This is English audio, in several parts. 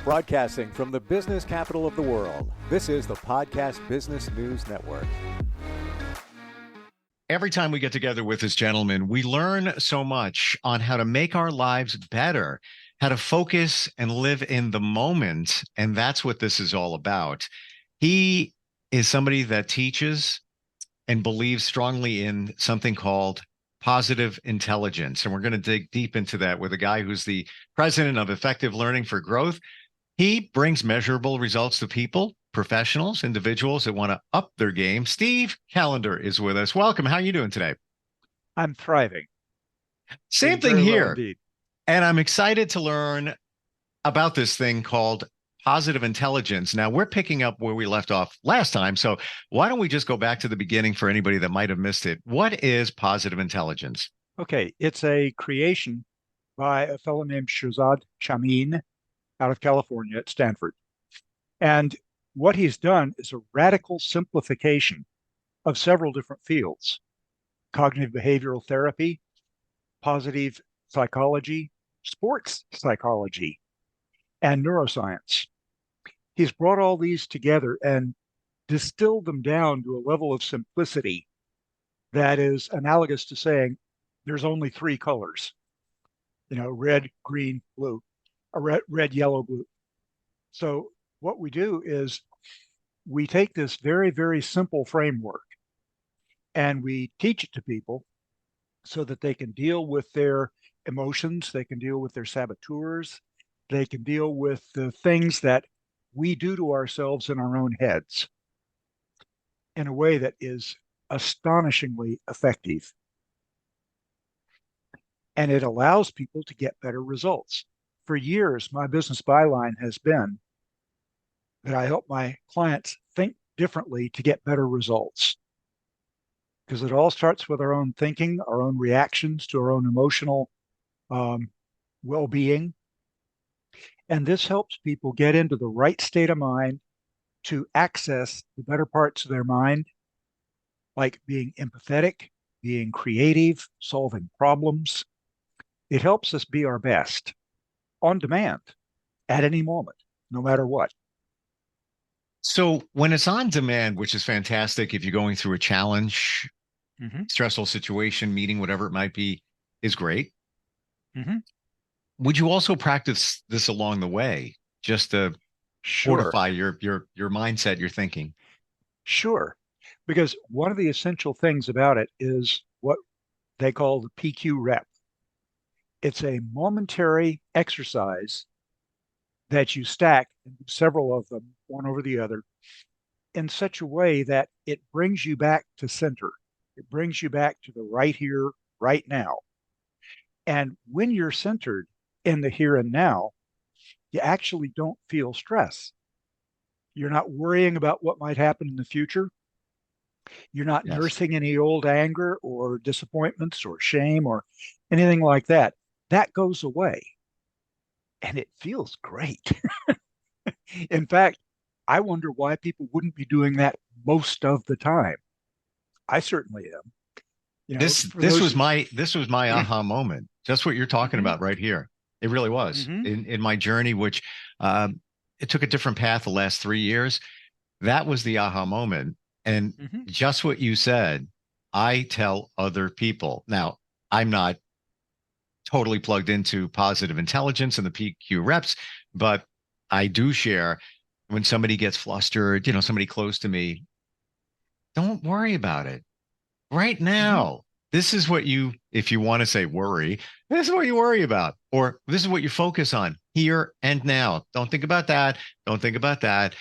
Broadcasting from the business capital of the world, this is the Podcast Business News Network. Every time we get together with this gentleman, we learn so much on how to make our lives better, how to focus and live in the moment. And that's what this is all about. He is somebody that teaches and believes strongly in something called positive intelligence. And we're going to dig deep into that with a guy who's the president of Effective Learning for Growth. He brings measurable results to people, professionals, individuals that want to up their game. Steve Callender is with us. Welcome. How are you doing today? I'm thriving. Same Doing thing very well here. indeed. And I'm excited to learn about this thing called positive intelligence. Now, we're picking up where we left off last time. So why don't we just go back to the beginning for anybody that might have missed it? What is positive intelligence? Okay, it's a creation by a fellow named Shazad Chamin out of California at Stanford. And what he's done is a radical simplification of several different fields: cognitive behavioral therapy, positive psychology, sports psychology, and neuroscience. He's brought all these together and distilled them down to a level of simplicity that is analogous to saying there's only three colors, red, green, blue, red, yellow, blue. So what we do is we take this very, very simple framework and we teach it to people so that they can deal with their emotions, they can deal with their saboteurs, they can deal with the things that we do to ourselves in our own heads in a way that is astonishingly effective. And it allows people to get better results. For years, my business byline has been that I help my clients think differently to get better results. Because it all starts with our own thinking, our own reactions to our own emotional well-being. And this helps people get into the right state of mind to access the better parts of their mind, like being empathetic, being creative, solving problems. It helps us be our best on demand at any moment, no matter what. So when it's on demand, which is fantastic, if you're going through a challenge, stressful situation, meeting, whatever it might be, is great. Would you also practice this along the way just to fortify your mindset, your thinking? Sure. Because one of the essential things about it is what they call the PQ rep. It's a momentary exercise that you stack several of them, one over the other, in such a way that it brings you back to center. It brings you back to the right here, right now. And when you're centered in the here and now, you actually don't feel stress. You're not worrying about what might happen in the future. You're not nursing any old anger or disappointments or shame or anything like that. That goes away. And it feels great. In fact, I wonder why people wouldn't be doing that most of the time. I certainly am. This was my aha moment. Just what you're talking about right here. It really was in my journey, which it took a different path the last 3 years. That was the aha moment. And just what you said, I tell other people. Now, I'm not totally plugged into positive intelligence and the PQ reps, but I do share when somebody gets flustered, somebody close to me, don't worry about it right now. This is what if you want to say worry, this is what you worry about, or this is what you focus on here and now. Don't think about that. Don't think about that,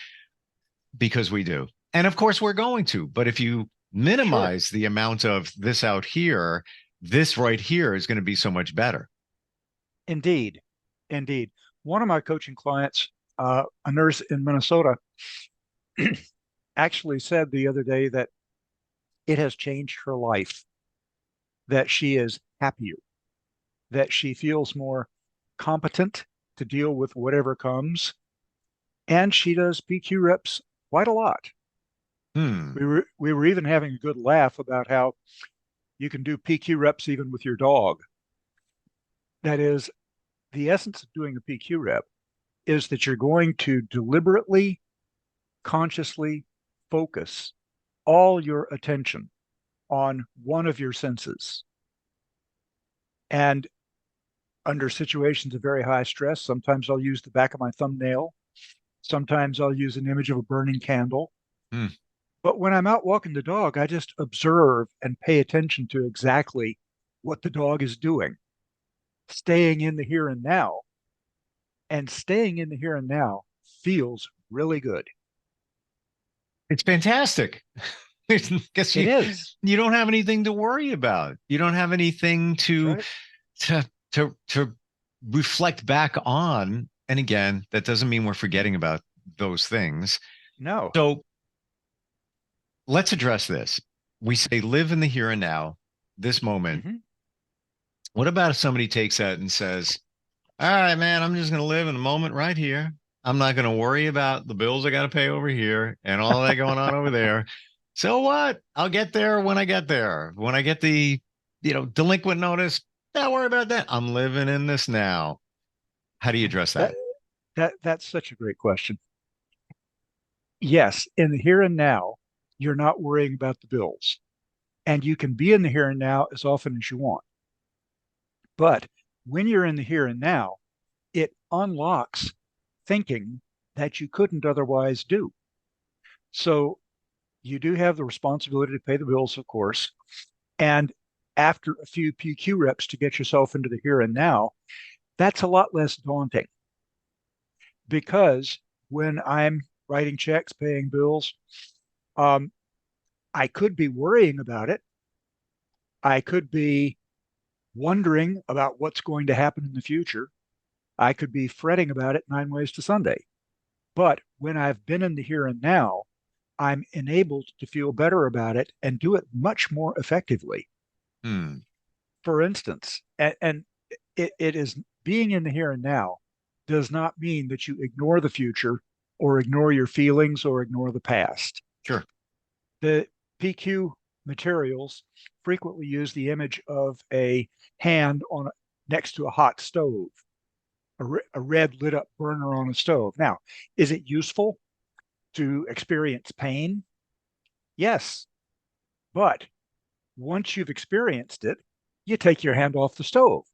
because we do. And of course we're going to, but if you minimize the amount of this out here, this right here is going to be so much better. Indeed. Indeed. One of my coaching clients, a nurse in Minnesota, actually said the other day that it has changed her life, that she is happier, that she feels more competent to deal with whatever comes. And she does PQ reps quite a lot. We were even having a good laugh about how you can do PQ reps even with your dog. That is, the essence of doing a PQ rep is that you're going to deliberately, consciously focus all your attention on one of your senses. And under situations of very high stress, sometimes I'll use the back of my thumbnail. Sometimes I'll use an image of a burning candle. Hmm. But when I'm out walking the dog, I just observe and pay attention to exactly what the dog is doing, staying in the here and now. And staying in the here and now feels really good. It's fantastic. Because It is. you don't have anything to worry about. You don't have anything That's to right. to reflect back on. And again, that doesn't mean we're forgetting about those things. No. So let's address this. We say live in the here and now, this moment. Mm-hmm. What about if somebody takes that and says, all right, man, I'm just going to live in the moment right here. I'm not going to worry about the bills I got to pay over here and all that going on over there. So what? I'll get there when I get there. When I get the, delinquent notice, don't worry about that. I'm living in this now. How do you address That that? that's such a great question. Yes, in the here and now, you're not worrying about the bills. And you can be in the here and now as often as you want. But when you're in the here and now, it unlocks thinking that you couldn't otherwise do. So you do have the responsibility to pay the bills, of course. And after a few PQ reps to get yourself into the here and now, that's a lot less daunting because when I'm writing checks, paying bills, um, I could be worrying about it. I could be wondering about what's going to happen in the future. I could be fretting about it 9 ways to Sunday. But when I've been in the here and now, I'm enabled to feel better about it and do it much more effectively. Hmm. For instance, and it is being in the here and now does not mean that you ignore the future or ignore your feelings or ignore the past. Sure. The PQ materials frequently use the image of a hand on next to a hot stove, a red lit up burner on a stove. Now, is it useful to experience pain? Yes, but once you've experienced it, you take your hand off the stove.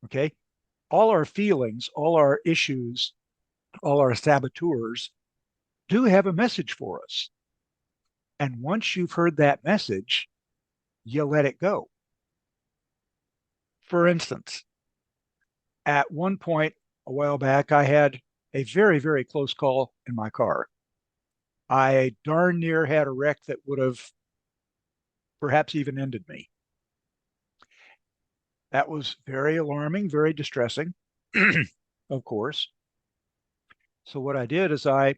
Okay. All our feelings, all our issues, all our saboteurs do have a message for us. And once you've heard that message, you let it go. For instance, at one point a while back, I had a very, very close call in my car. I darn near had a wreck that would have perhaps even ended me. That was very alarming, very distressing, of course. So, what I did is I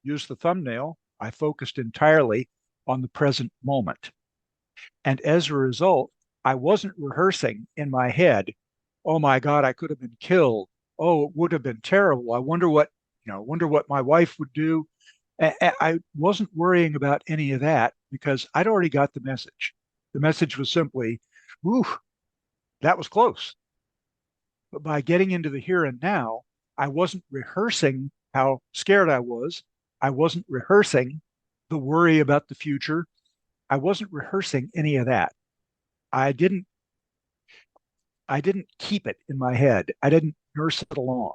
used the thumbnail, I focused entirely on the present moment. And as a result, I wasn't rehearsing in my head, oh my God, I could have been killed. Oh, it would have been terrible. I wonder what my wife would do. I wasn't worrying about any of that because I'd already got the message. The message was simply, ooh, that was close. But by getting into the here and now, I wasn't rehearsing how scared I was. I wasn't rehearsing the worry about the future. I wasn't rehearsing any of that. I didn't I didn't keep it in my head. I didn't nurse it along.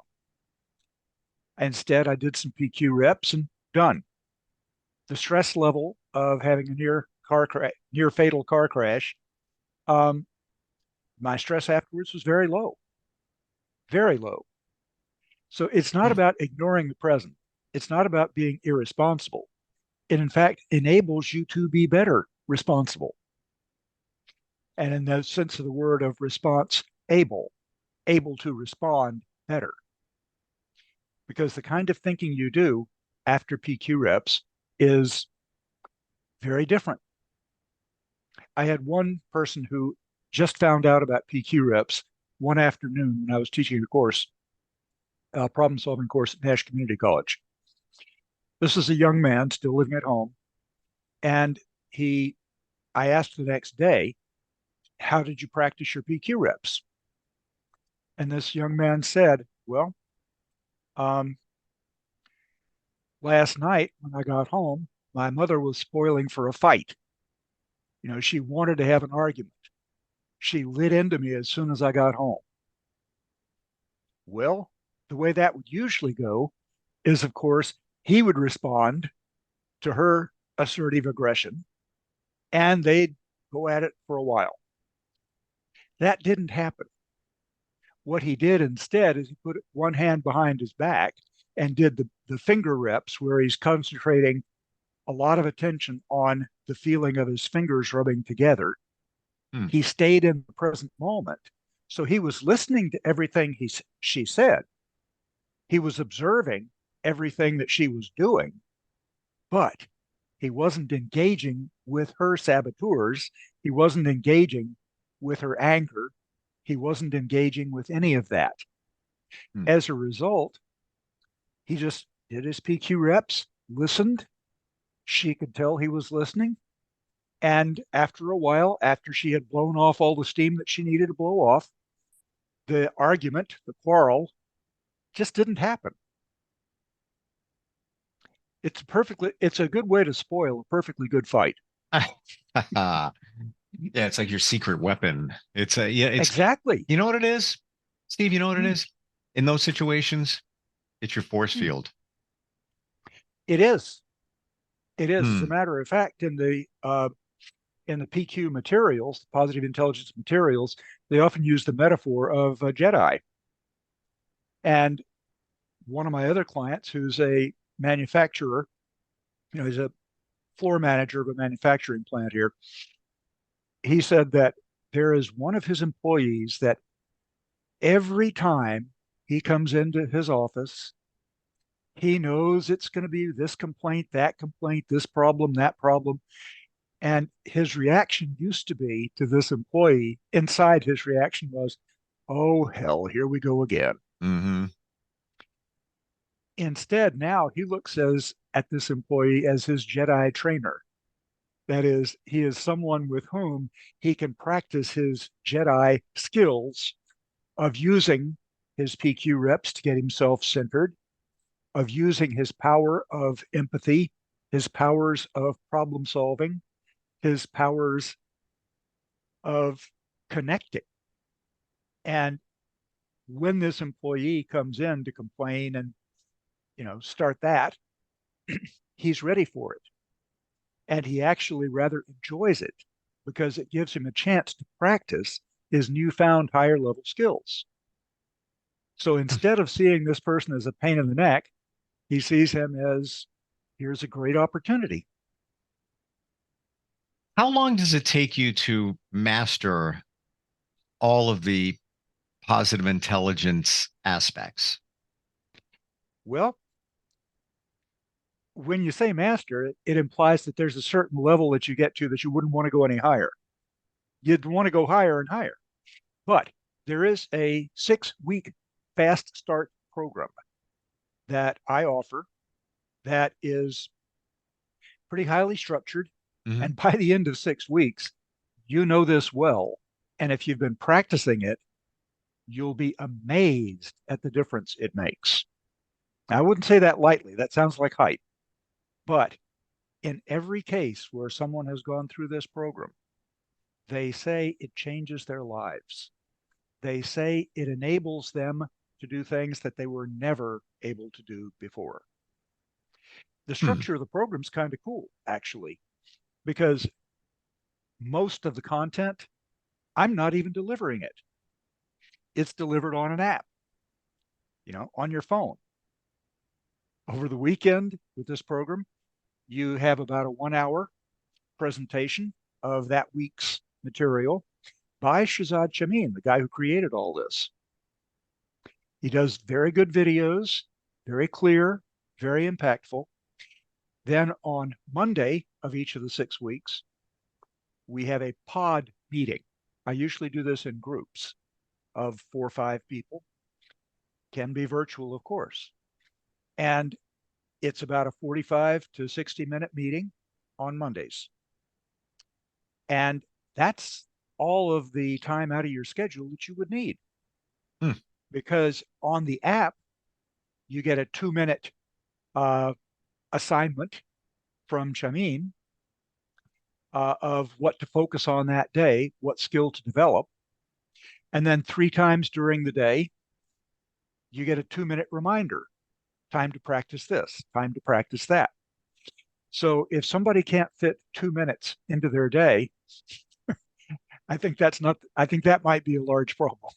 Instead, I did some PQ reps and done. The stress level of having a near fatal car crash, um, my stress afterwards was very low, very low. So it's not about ignoring the present. It's not about being irresponsible. It, in fact, enables you to be better responsible. And in the sense of the word of response, able to respond better. Because the kind of thinking you do after PQ reps is very different. I had one person who just found out about PQ reps one afternoon when I was teaching a course, a problem solving course at Nash Community College. This is a young man still living at home. And I asked the next day, how did you practice your PQ reps? And this young man said, well, Um, Last night when I got home, my mother was spoiling for a fight. She wanted to have an argument. She lit into me as soon as I got home. Well, the way that would usually go is, of course, he would respond to her assertive aggression and they'd go at it for a while. That didn't happen. What he did instead is he put one hand behind his back and did the finger reps where he's concentrating a lot of attention on the feeling of his fingers rubbing together. Hmm. He stayed in the present moment. So he was listening to everything she said. He was observing everything that she was doing, but he wasn't engaging with her saboteurs. He wasn't engaging with her anger. He wasn't engaging with any of that. Hmm. As a result, he just did his PQ reps, listened. She could tell he was listening. And after a while, after she had blown off all the steam that she needed to blow off, the argument, the quarrel, just didn't happen. It's a good way to spoil a perfectly good fight. Yeah, it's like your secret weapon. It's Exactly. you know what it is, Steve. You know what it Hmm. is in those situations. It's your force Hmm. field. It is. It is. As a Hmm. matter of fact, in the PQ materials, positive intelligence materials, they often use the metaphor of a Jedi. And one of my other clients, who's a manufacturer, he's a floor manager of a manufacturing plant here. He said that there is one of his employees that every time he comes into his office, he knows it's going to be this complaint, that complaint, this problem, that problem. And his reaction used to be to this employee, inside his reaction was, oh, hell, here we go again. Mm-hmm. Instead, now he looks at this employee as his Jedi trainer. That is, he is someone with whom he can practice his Jedi skills of using his PQ reps to get himself centered, of using his power of empathy, his powers of problem solving, his powers of connecting. And when this employee comes in to complain and start that, he's ready for it. And he actually rather enjoys it because it gives him a chance to practice his newfound higher level skills. So instead of seeing this person as a pain in the neck, he sees him as here's a great opportunity. How long does it take you to master all of the positive intelligence aspects? Well, when you say master, it implies that there's a certain level that you get to that you wouldn't want to go any higher. You'd want to go higher and higher. But there is a 6-week fast start program that I offer that is pretty highly structured. Mm-hmm. And by the end of 6 weeks, you know this well. And if you've been practicing it, you'll be amazed at the difference it makes. I wouldn't say that lightly. That sounds like hype. But in every case where someone has gone through this program, they say it changes their lives. They say it enables them to do things that they were never able to do before. The Hmm. structure of the program is kind of cool, actually, because most of the content, I'm not even delivering it. It's delivered on an app, on your phone. Over the weekend with this program, you have about a 1 hour presentation of that week's material by Shazad Shamin, the guy who created all this. He does very good videos, very clear, very impactful. Then on Monday of each of the 6 weeks, we have a pod meeting. I usually do this in groups of 4 or 5 people. Can be virtual, of course. And it's about a 45 to 60-minute meeting on Mondays. And that's all of the time out of your schedule that you would need. Hmm. Because on the app, you get a 2-minute uh, assignment from Chamin of what to focus on that day, what skill to develop. And then 3 times during the day, you get a 2-minute reminder, time to practice this, time to practice that. So if somebody can't fit 2 minutes into their day, I think that might be a large problem.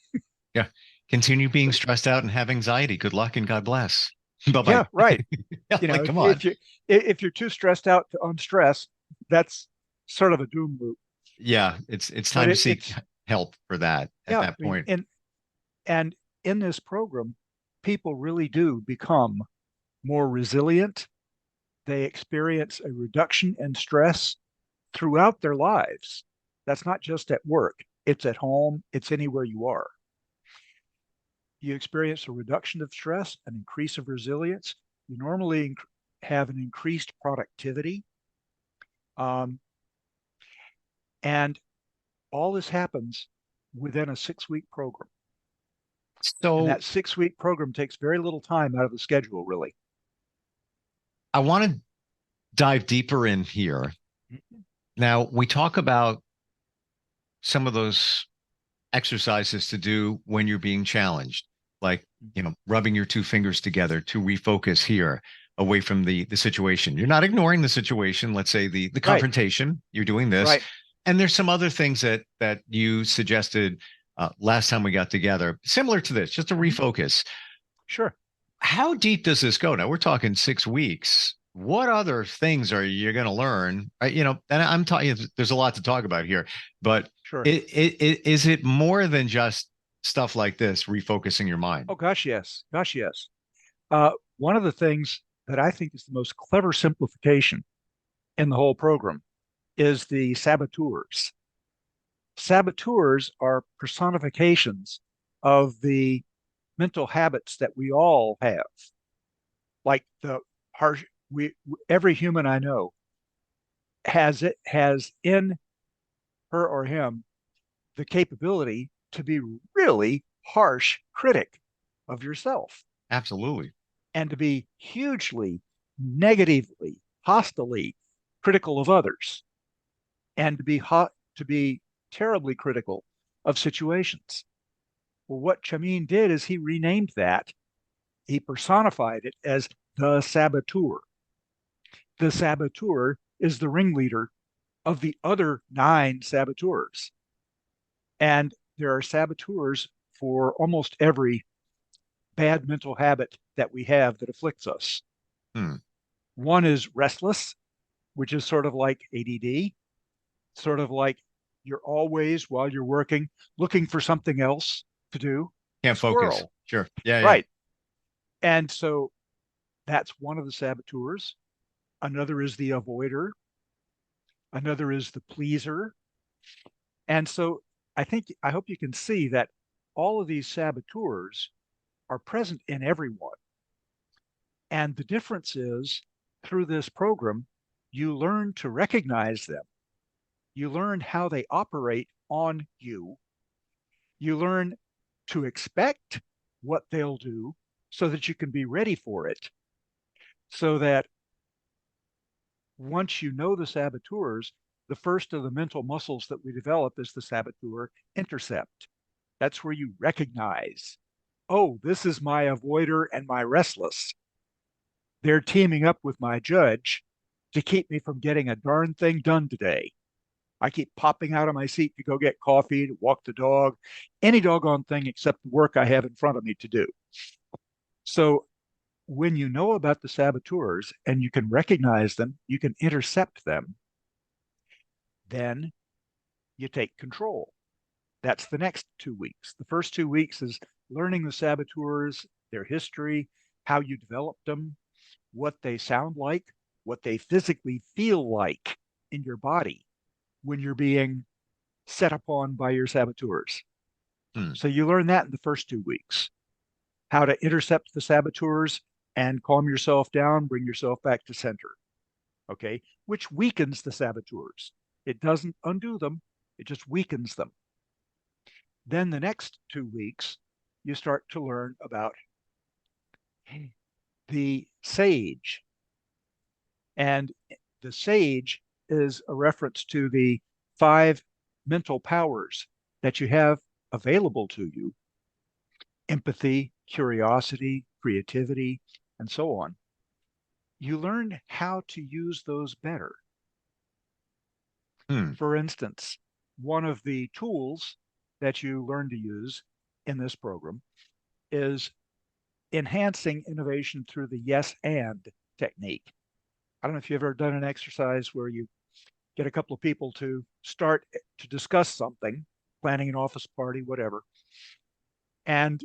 Yeah. Continue being stressed out and have anxiety. Good luck and God bless. Bye-bye. Yeah, right. Yeah, You know, like, come on. if you're too stressed out to unstress, that's sort of a doom loop. Yeah, it's But time to seek it's help for that at yeah, I that mean, point. and in this program, people really do become more resilient. They experience a reduction in stress throughout their lives. That's not just at work, it's at home, it's anywhere you are. You experience a reduction of stress, an increase of resilience. You normally have an increased productivity. Um, and all this happens within a 6 week program. And So that 6 week program takes very little time out of the schedule, really. I want to dive deeper in here. Now, we talk about some of those exercises to do when you're being challenged, like, rubbing your two fingers together to refocus here away from the situation. You're not ignoring the situation, let's say the Right, confrontation, you're doing this. right. And there's some other things that you suggested last time we got together, similar to this, just to Mhm. refocus. Sure. How deep does this go? Now we're talking 6 weeks. What other things are you going to learn? And I'm talking, there's a lot to talk about here, but Sure. is it more than just stuff like this, refocusing your mind? Oh, gosh, yes. Gosh, yes. One of the things that I think is the most clever simplification in the whole program is the saboteurs. Saboteurs are personifications of the mental habits that we all have. Like the harsh, every human I know has in her or him the capability to be really harsh critic of yourself Absolutely. and to be hugely negatively, hostilely critical of others and to be terribly critical of situations. Well, what Chamin did is he renamed that. He personified it as the saboteur. The saboteur is the ringleader of the other 9 saboteurs. And there are saboteurs for almost every bad mental habit that we have that afflicts us. Hmm. One is restless, which is sort of like ADD, sort of like you're always, while you're working, looking for something else to do. Can't focus. Squirrel. Sure. Yeah. Yeah. Right. And so that's one of the saboteurs. Another is the avoider. Another is the pleaser. And so I hope you can see that all of these saboteurs are present in everyone. And the difference is through this program, you learn to recognize them. You learn how they operate on you. You learn to expect what they'll do so that you can be ready for it. So that once you know the saboteurs, the first of the mental muscles that we develop is the saboteur intercept. That's where you recognize, oh, this is my avoider and my restless. They're teaming up with my judge to keep me from getting a darn thing done today. I keep popping out of my seat to go get coffee, to walk the dog, any doggone thing except the work I have in front of me to do. So when you know about the saboteurs and you can recognize them, you can intercept them, then you take control. That's the next 2 weeks. The first 2 weeks is learning the saboteurs, their history, how you developed them, what they sound like, what they physically feel like in your body when you're being set upon by your saboteurs. Hmm. So you learn that in the first 2 weeks, how to intercept the saboteurs and calm yourself down, bring yourself back to center. Okay, which weakens the saboteurs. It doesn't undo them, it just weakens them. Then the next 2 weeks, you start to learn about the sage. And the sage is a reference to the 5 mental powers that you have available to you: empathy, curiosity, creativity, and so on. You learn how to use those better. Hmm. For instance, one of the tools that you learn to use in this program is enhancing innovation through the yes and technique. I don't know if you've ever done an exercise where you get a couple of people to start to discuss something, planning an office party, whatever, and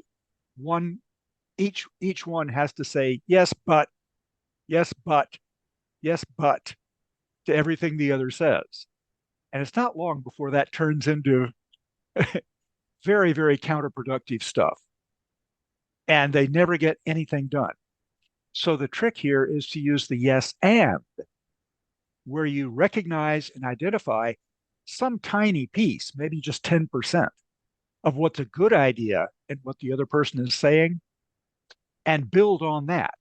one each one has to say yes, but, yes, but, yes, but to everything the other says. And it's not long before that turns into very, very counterproductive stuff. And they never get anything done. So the trick here is to use the yes and, where you recognize and identify some tiny piece, maybe just 10% of what's a good idea and what the other person is saying, and build on that.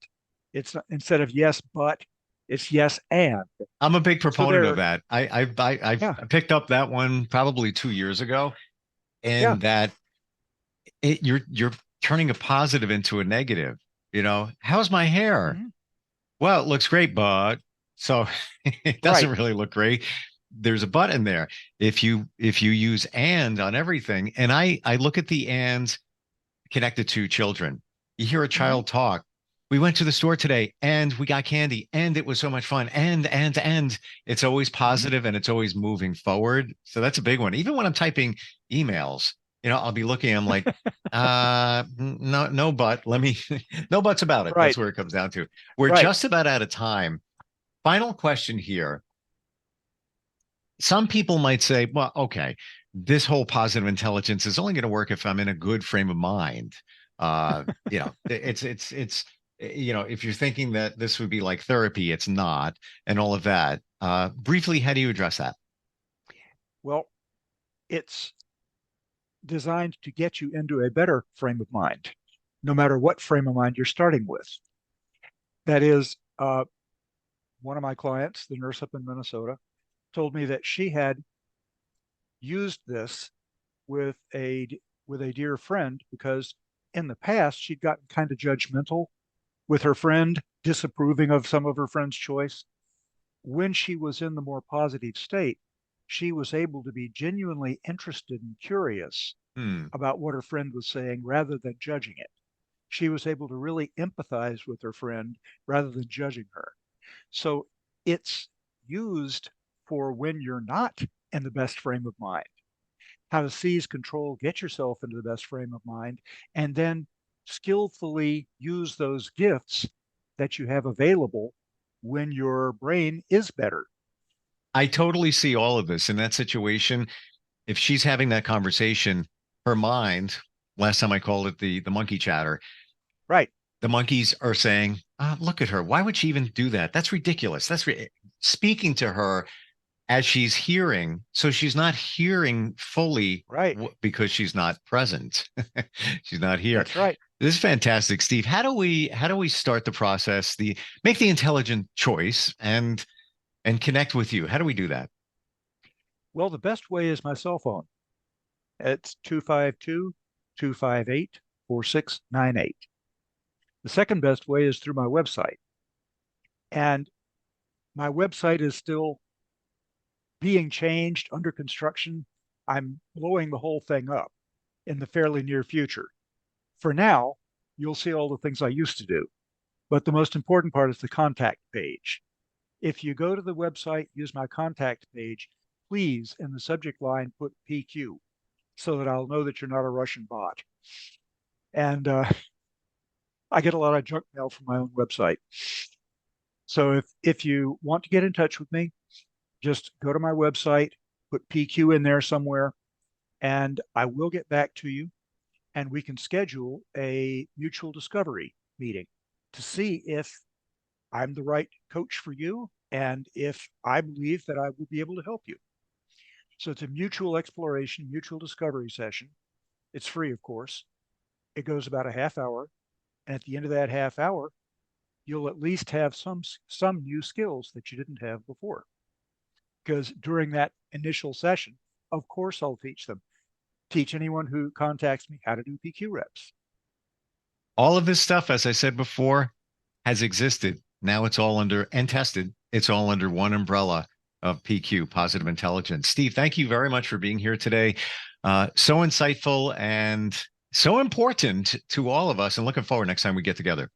It's instead of yes, but, it's yes and. I'm a big So proponent of there, that. I yeah, picked up that one probably 2 years ago, yeah. and that you're turning a positive into a negative. How's my hair? Mhm. Well, it looks great, but so it doesn't Right. really look great. There's a but in there. If you use and on everything, and I look at the and connected to children. You hear a Mhm. child talk. We went to the store today and we got candy and it was so much fun. And it's always Mhm. positive and it's always moving forward. So that's a big one. Even when I'm typing emails, I'll be looking, I'm like, no, no, but let me, no buts about it. That's Right. where it comes down to. We're Right. just about out of time. Final question here. Some people might say, well, okay, this whole positive intelligence is only going to work if I'm in a good frame of mind. If you're thinking that this would be like therapy, it's not, and all of that. Briefly, how do you address that? Well, it's designed to get you into a better frame of mind, no matter what frame of mind you're starting with. That is, one of my clients, the nurse up in Minnesota, told me that she had used this with a with a dear friend because in the past she'd gotten kind of judgmental with her friend, disapproving of some of her friend's choice. When she was in the more positive state, she was able to be genuinely interested and curious Hmm. about what her friend was saying rather than judging it. She was able to really empathize with her friend rather than judging her. So it's used for when you're not in the best frame of mind, how to seize control, get yourself into the best frame of mind, and then skillfully use those gifts that you have available when your brain is better. I totally see all of this in that situation. If she's having that conversation, her mind, last time I called it the monkey chatter, Right. the monkeys are saying, look at her. Why would she even do that? That's ridiculous. Speaking to her as she's hearing. So she's not hearing fully Right. because she's not present. She's not here. That's right. This is fantastic, Steve. How do we start the process, the make the intelligent choice and connect with you? How do we do that? Well, the best way is my cell phone. It's 252 258 4698. The second best way is through my website. And my website is still being changed, under construction. I'm blowing the whole thing up in the fairly near future. For now, you'll see all the things I used to do. But the most important part is the contact page. If you go to the website, use my contact page, please, in the subject line, put PQ so that I'll know that you're not a Russian bot. And I get a lot of junk mail from my own website. So if you want to get in touch with me, just go to my website, put PQ in there somewhere, and I will get back to you and we can schedule a mutual discovery meeting to see if I'm the right coach for you and if I believe that I will be able to help you. So it's a mutual exploration, mutual discovery session. It's free, of course. It goes about a half hour. And at the end of that half hour, you'll at least have some new skills that you didn't have before. Because during that initial session, of course, I'll teach anyone who contacts me how to do PQ reps. All of this stuff, as I said before, has existed. Now it's all under and tested. It's all under one umbrella of PQ, Positive Intelligence. Steve, thank you very much for being here today. So insightful and so important to all of us, and looking forward next time we get together.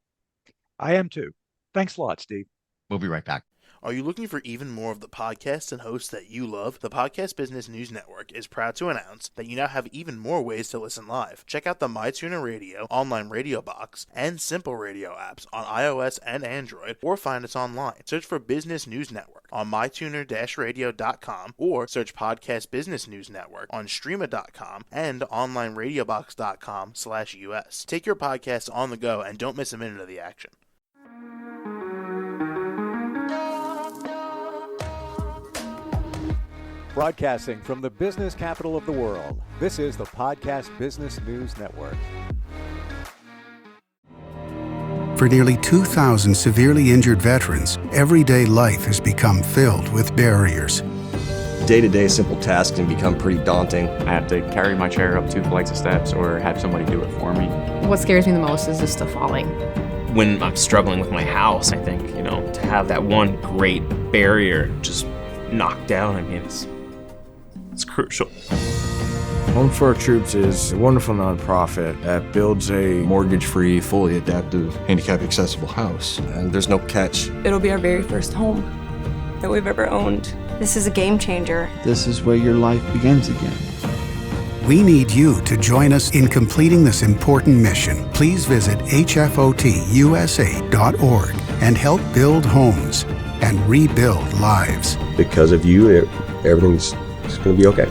I am too. Thanks a lot, Steve. We'll be right back. Are you looking for even more of the podcasts and hosts that you love? The Podcast Business News Network is proud to announce that you now have even more ways to listen live. Check out the MyTuner Radio, online radio box, and Simple Radio apps on iOS and Android, or find us online. Search for Business News Network on mytuner-radio.com, or search Podcast Business News Network on streama.com and onlineradiobox.com/US. Take your podcast on the go and don't miss a minute of the action. Broadcasting from the business capital of the world, this is the Podcast Business News Network. For nearly 2,000 severely injured veterans, everyday life has become filled with barriers. Day-to-day simple tasks can become pretty daunting. I have to carry my chair up 2 flights of steps or have somebody do it for me. What scares me the most is just the falling. When I'm struggling with my house, I think, to have that one great barrier just knocked down, it's crucial. Home for Our Troops is a wonderful nonprofit that builds a mortgage-free, fully adaptive, handicap-accessible house. And there's no catch. It'll be our very first home that we've ever owned. This is a game changer. This is where your life begins again. We need you to join us in completing this important mission. Please visit hfotusa.org and help build homes and rebuild lives. Because of you, everything's going to be okay.